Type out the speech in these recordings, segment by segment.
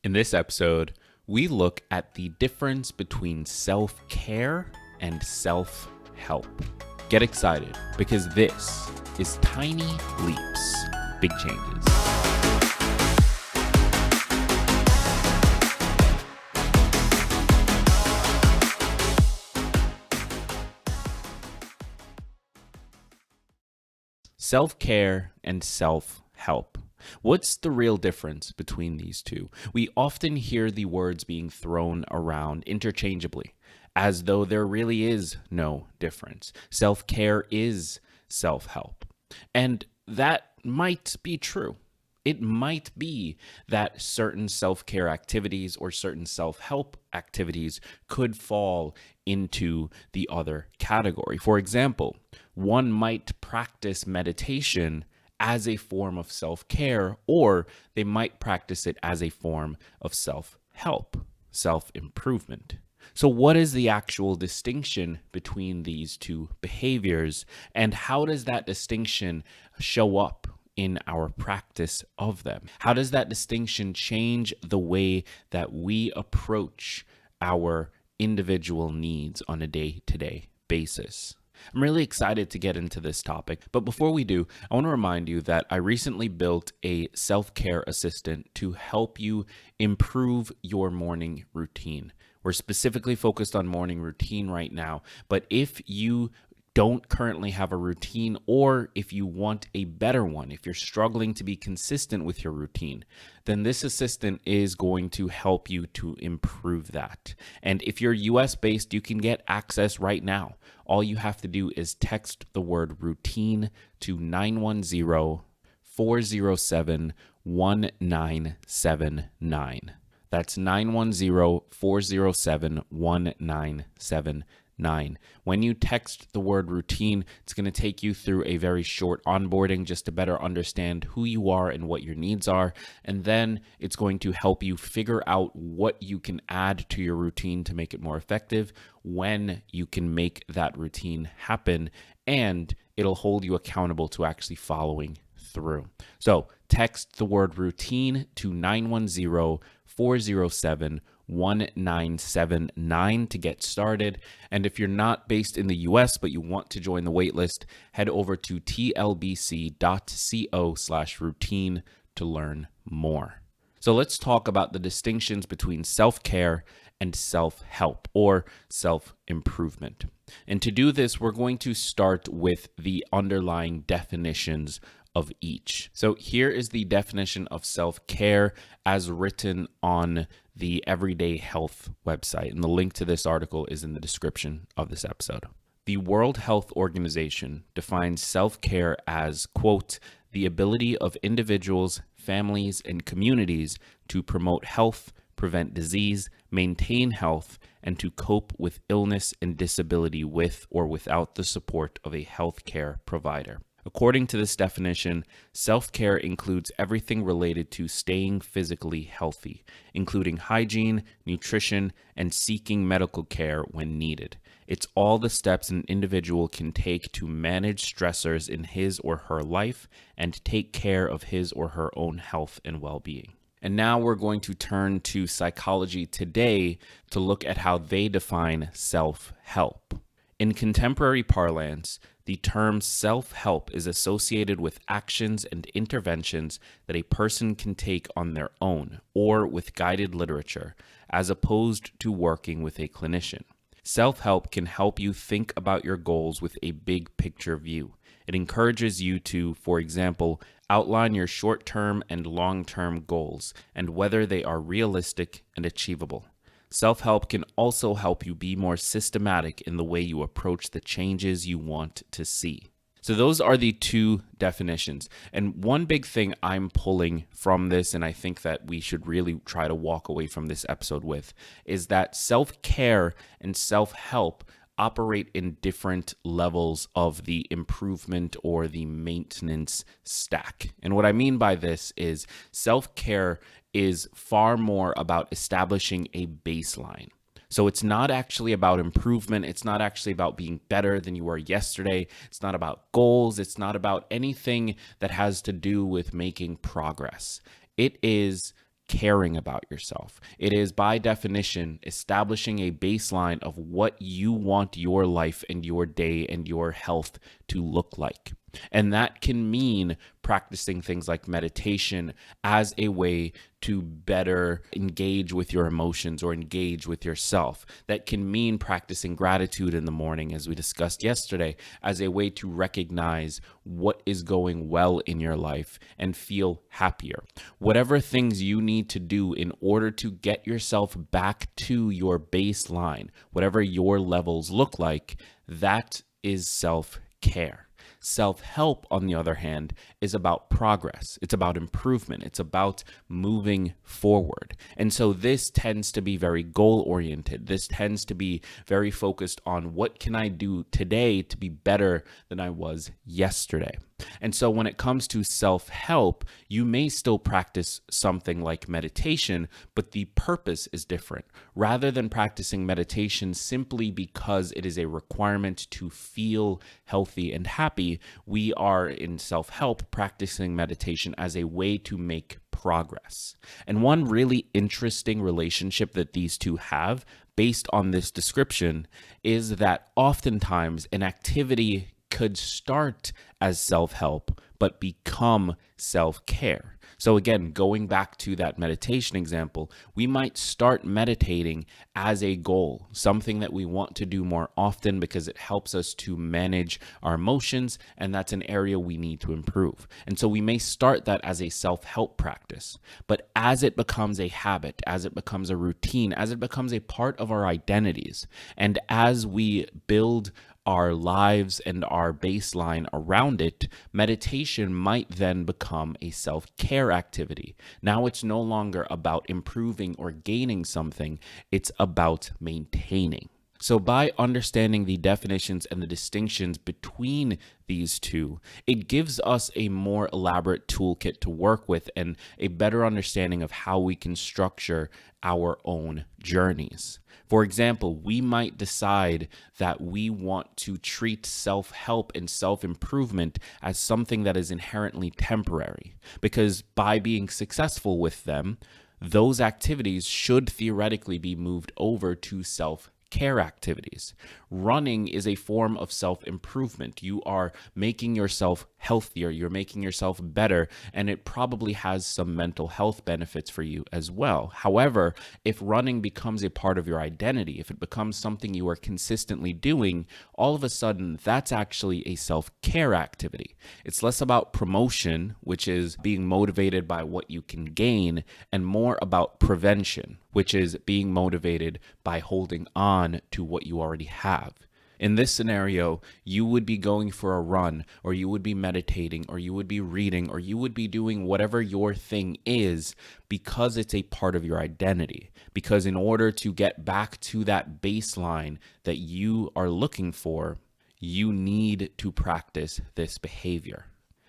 In this episode, we look at the difference between self-care and self-help. Get excited because this is Tiny Leaps, Big Changes. Self-care and self-help. What's the real difference between these two? We often hear the words being thrown around interchangeably, as though there really is no difference. Self-care is self-help. And that might be true. It might be that certain self-care activities or certain self-help activities could fall into the other category. For example, one might practice meditation as a form of self-care, or they might practice it as a form of self-help, self-improvement. So what is the actual distinction between these two behaviors, and how does that distinction show up in our practice of them? How does that distinction change the way that we approach our individual needs on a day-to-day basis? I'm really excited to get into this topic, but before we do, I want to remind you that I recently built a self-care assistant to help you improve your morning routine. We're specifically focused on morning routine right now, but if you don't currently have a routine, or if you want a better one, if you're struggling to be consistent with your routine, then this assistant is going to help you to improve that. And if you're US based, you can get access right now. All you have to do is text the word routine to 910-407-1979. That's 910-407-1979. When you text the word routine, it's going to take you through a very short onboarding just to better understand who you are and what your needs are. And then it's going to help you figure out what you can add to your routine to make it more effective, when you can make that routine happen, and it'll hold you accountable to actually following through. So text the word routine to 910-407-1979 to get started. And if you're not based in the US but you want to join the waitlist, head over to tlbc.co/routine to learn more. So let's talk about the distinctions between self-care and self-help or self-improvement. And to do this, we're going to start with the underlying definitions of each. So here is the definition of self-care as written on the Everyday Health website, and the link to this article is in the description of this episode. The World Health Organization defines self-care as, quote, the ability of individuals, families, and communities to promote health, prevent disease, maintain health, and to cope with illness and disability with or without the support of a healthcare provider. According to this definition, self-care includes everything related to staying physically healthy, including hygiene, nutrition, and seeking medical care when needed. It's all the steps an individual can take to manage stressors in his or her life and take care of his or her own health and well-being. And now we're going to turn to Psychology Today to look at how they define self-help. In contemporary parlance, the term self-help is associated with actions and interventions that a person can take on their own or with guided literature, as opposed to working with a clinician. Self-help can help you think about your goals with a big picture view. It encourages you to, for example, outline your short-term and long-term goals and whether they are realistic and achievable. Self-help can also help you be more systematic in the way you approach the changes you want to see. So those are the two definitions. And one big thing I'm pulling from this, and I think that we should really try to walk away from this episode with, is that self-care and self-help operate in different levels of the improvement or the maintenance stack. And what I mean by this is self-care is far more about establishing a baseline. So it's not actually about improvement. It's not actually about being better than you were yesterday. It's not about goals. It's not about anything that has to do with making progress. It is caring about yourself. It is, by definition, establishing a baseline of what you want your life and your day and your health to look like. And that can mean practicing things like meditation as a way to better engage with your emotions or engage with yourself. That can mean practicing gratitude in the morning, as we discussed yesterday, as a way to recognize what is going well in your life and feel happier. Whatever things you need to do in order to get yourself back to your baseline, whatever your levels look like, that is self-care. Self-help, on the other hand, is about progress. It's about improvement. It's about moving forward. And so this tends to be very goal-oriented. This tends to be very focused on what can I do today to be better than I was yesterday. And so when it comes to self-help, you may still practice something like meditation, but the purpose is different. Rather than practicing meditation simply because it is a requirement to feel healthy and happy, we are in self-help practicing meditation as a way to make progress. And one really interesting relationship that these two have, based on this description, is that oftentimes an activity could start as self-help, but become self-care. So again, going back to that meditation example, we might start meditating as a goal, something that we want to do more often because it helps us to manage our emotions, and that's an area we need to improve. And so we may start that as a self-help practice, but as it becomes a habit, as it becomes a routine, as it becomes a part of our identities, and as we build our lives and our baseline around it, meditation might then become a self-care activity. Now it's no longer about improving or gaining something, it's about maintaining. So by understanding the definitions and the distinctions between these two, it gives us a more elaborate toolkit to work with and a better understanding of how we can structure our own journeys. For example, we might decide that we want to treat self-help and self-improvement as something that is inherently temporary, because by being successful with them, those activities should theoretically be moved over to self-care activities. Running is a form of self-improvement. You are making yourself healthier, you're making yourself better, and it probably has some mental health benefits for you as well. However, if running becomes a part of your identity, if it becomes something you are consistently doing, all of a sudden that's actually a self-care activity. It's less about promotion, which is being motivated by what you can gain, and more about prevention, which is being motivated by holding on to what you already have. In this scenario, you would be going for a run, or you would be meditating, or you would be reading, or you would be doing whatever your thing is because it's a part of your identity. Because in order to get back to that baseline that you are looking for, you need to practice this behavior.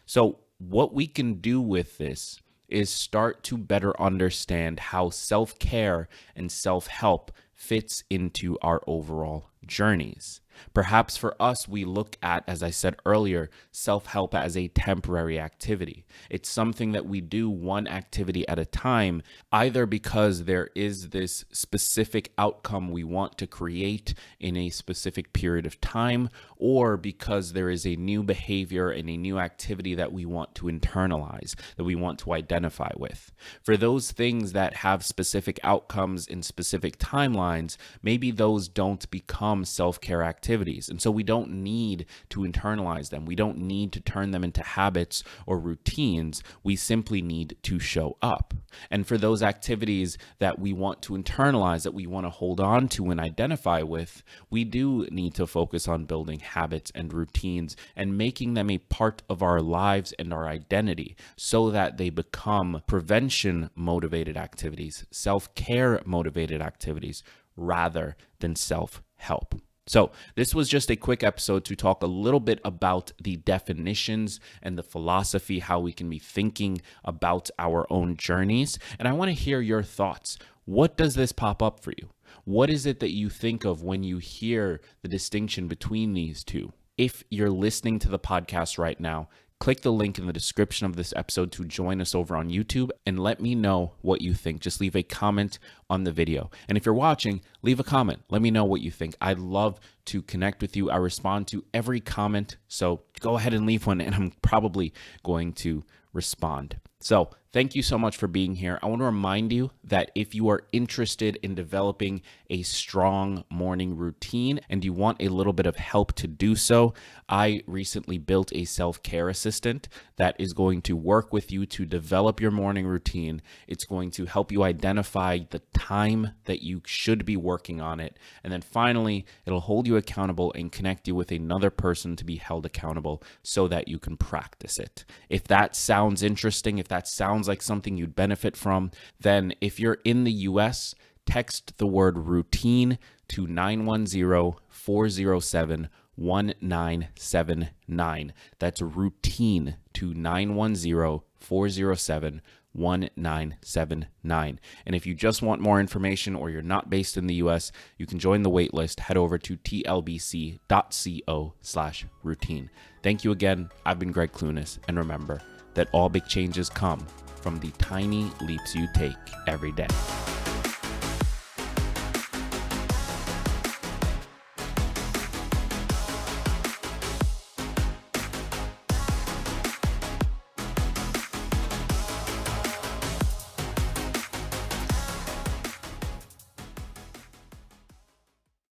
So what we can do with this is start to better understand how self-care and self-help fits into our overall journeys. Perhaps for us, we look at, as I said earlier, self-help as a temporary activity. It's something that we do one activity at a time, either because there is this specific outcome we want to create in a specific period of time, or because there is a new behavior and a new activity that we want to internalize, that we want to identify with. For those things that have specific outcomes in specific timelines, maybe those don't become self-care activities. And so we don't need to internalize them. We don't need to turn them into habits or routines. We simply need to show up. And for those activities that we want to internalize, that we want to hold on to and identify with, we do need to focus on building habits and routines and making them a part of our lives and our identity so that they become prevention-motivated activities, self-care motivated activities, rather than self-help. So this was just a quick episode to talk a little bit about the definitions and the philosophy, how we can be thinking about our own journeys. And I want to hear your thoughts. What does this pop up for you? What is it that you think of when you hear the distinction between these two? If you're listening to the podcast right now, click the link in the description of this episode to join us over on YouTube and let me know what you think. Just leave a comment on the video. And if you're watching, leave a comment. Let me know what you think. I'd love to connect with you. I respond to every comment. So go ahead and leave one, and I'm probably going to respond. So thank you so much for being here. I want to remind you that if you are interested in developing a strong morning routine and you want a little bit of help to do so, I recently built a self-care assistant that is going to work with you to develop your morning routine. It's going to help you identify the time that you should be working on it. And then finally, it'll hold you accountable and connect you with another person to be held accountable so that you can practice it. If that sounds interesting, if that sounds like something you'd benefit from, then if you're in the US, text the word routine to 910-407-1979. That's routine to 910-407-1979. And if you just want more information or you're not based in the US, you can join the waitlist. Head over to tlbc.co/routine. Thank you again. I've been Greg Clunis, and remember that all big changes come from the tiny leaps you take every day.